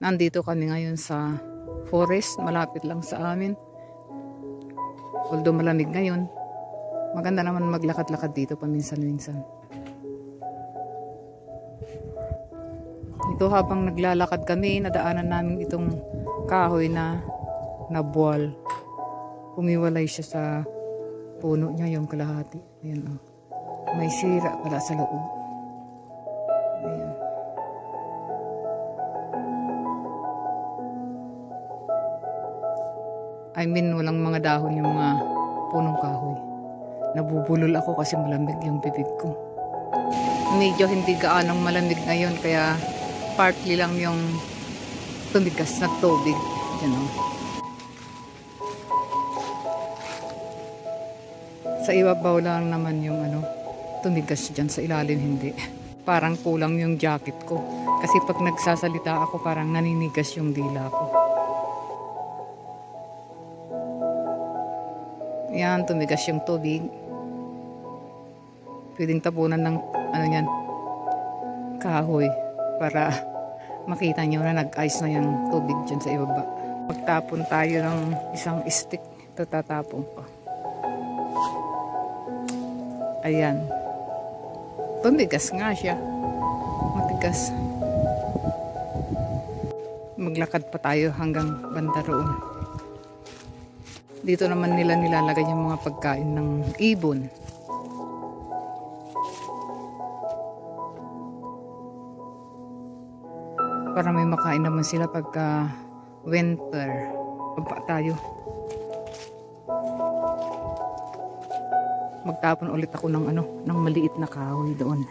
Nandito kami ngayon sa forest, malapit lang sa amin. Although malamig ngayon, maganda naman maglakad-lakad dito paminsan-minsan. Ito habang naglalakad kami, nadaanan namin itong kahoy na nabuwal. Pumiwalay siya sa puno niya, yung kalahati. Ayan, oh. May sira pala sa loob. Ayan. I mean, walang mga dahon yung mga punong kahoy. Nabubulol ako kasi malamig yung bibig ko. Medyo hindi gaanong malamig ngayon, kaya partly lang yung tumigas na tubig. Yan, oh. Sa ibabaw lang naman yung tumigas dyan, sa ilalim hindi. Parang kulang yung jacket ko. Kasi pag nagsasalita ako, parang naninigas yung dila ko. Yan, tumigas yung tubig. Pwedeng tapunan ng yan, kahoy para makita nyo na nag-ice na yung tubig dyan sa ibaba. Magtapon tayo ng isang stick. Ito tatapon ko. Ayan. Tumigas nga siya. Matigas. Maglakad pa tayo hanggang banda roon. Dito naman nila nilalagay yung mga pagkain ng ibon. Para may makain naman sila pagka winter. Pagpa tayo. Magtapon ulit ako ng ng maliit na kahoy doon.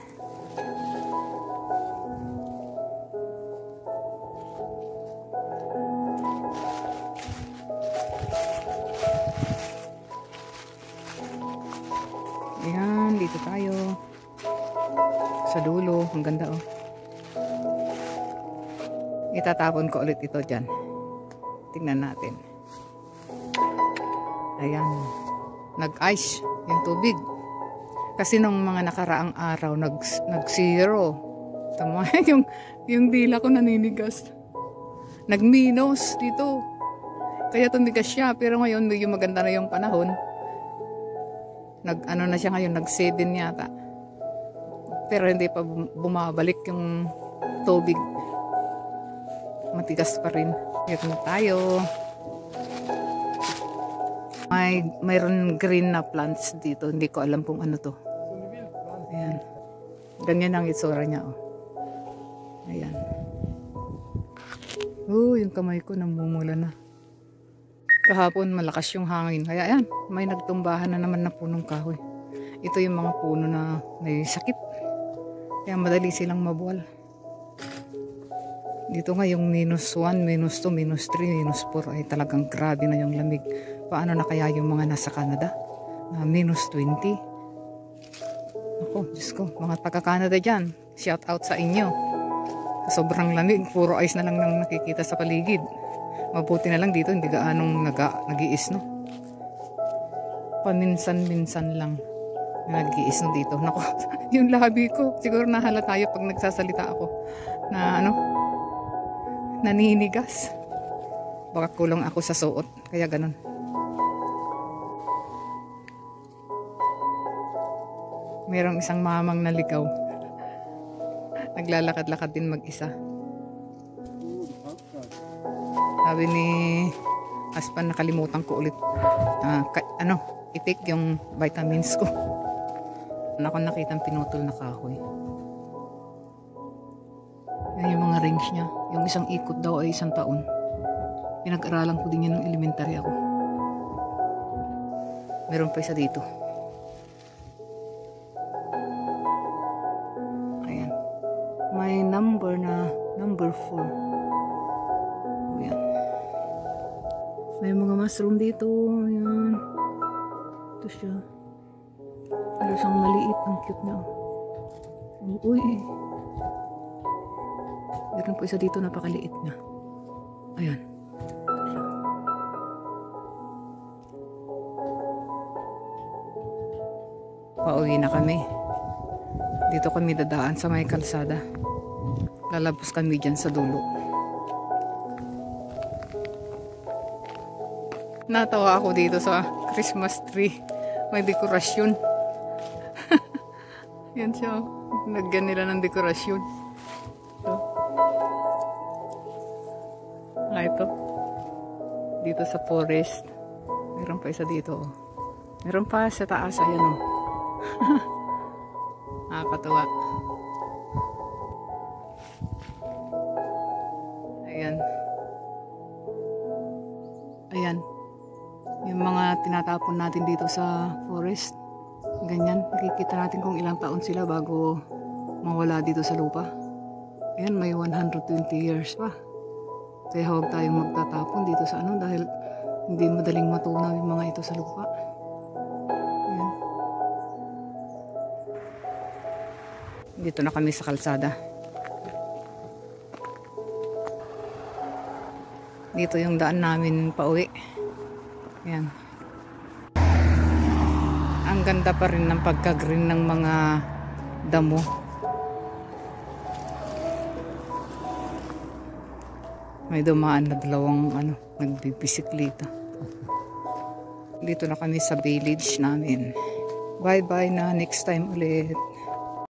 Ayan, dito tayo. Sa dulo, ang ganda, oh. Itatapon ko ulit ito dyan. Tingnan natin. Ayan. Nag-ice yung tubig. Kasi nung mga nakaraang araw, nag-zero. Tama, yung dila ko naninigas. Nag-minus dito. Kaya tumigas siya. Pero ngayon, medyo maganda na yung panahon. Na siya ngayon, nag-7 yata. Pero hindi pa bumabalik yung tubig. Matigas pa rin. Dito na tayo. Mayroon green na plants dito. Hindi ko alam kung ano to. Ayan. Ganyan ang itsura niya, oh. Ayan. Yung kamay ko namumula na. Kahapon malakas yung hangin. Kaya ayan, may nagtumbahan na naman na punong kahoy. Ito yung mga puno na may sakit. Kaya madali silang mabuwal. Dito nga yung -1, -2, -3, -4 ay talagang grabe na yung lamig. Paano na kaya yung mga nasa Canada? Na -20. Ako, Diyos ko, mga taga-Canada dyan. Shout out sa inyo. Sobrang lamig, puro ice na lang nang nakikita sa paligid. Mabuti na lang dito, hindi gaanong nag-iis, no? Paminsan-minsan lang nag-iis no dito. Naku, yung labi ko, siguro nahala tayo pag nagsasalita ako na naninigas. Baka kulang ako sa suot, kaya ganun. Merong isang mamang naligaw. Naglalakad-lakad din mag-isa. Sabi ni Aspan, nakalimutan ko ulit i-take yung vitamins ko. Ako nakitang pinutol na kahoy. Yan yung mga range niya. Yung isang ikot daw ay 1 taon. Pinag-aralan ko din yan ng elementary ako. Meron pa isa dito. Ayan. May number 4. Ayan. May mga mushroom dito. Ayan. Ito siya. Pero siyang maliit. Ang cute niya. Uy. Meron po isa dito, napakaliit niya. Ayan. Ito siya. Pauwi na kami. Dito kami dadaan sa may kalsada. Lalabas kami dyan sa dulo. Natawa ako dito sa Christmas tree. May dekorasyon. Yan siya. Nagyan nila ng dekorasyon. So, ito. Dito sa forest. Meron pa isa dito. Oh. Meron pa sa taas. Ayan o. Oh. Nakakatuwa. Ayan. Ayan. Yung mga tinatapon natin dito sa forest. Ganyan. Nakikita natin kung ilang taon sila bago mawala dito sa lupa. Ayan, may 120 years pa. Kaya huwag tayong magtatapon dito sa ano dahil hindi madaling matunaw yung mga ito sa lupa. Ayan. Dito na kami sa kalsada. Dito yung daan namin pauwi. Ayan. Ang ganda pa rin ng pagka-green ng mga damo. May dumaan na dalawang nagbibisikleta. Dito na kami sa village namin. Bye bye na, next time ulit.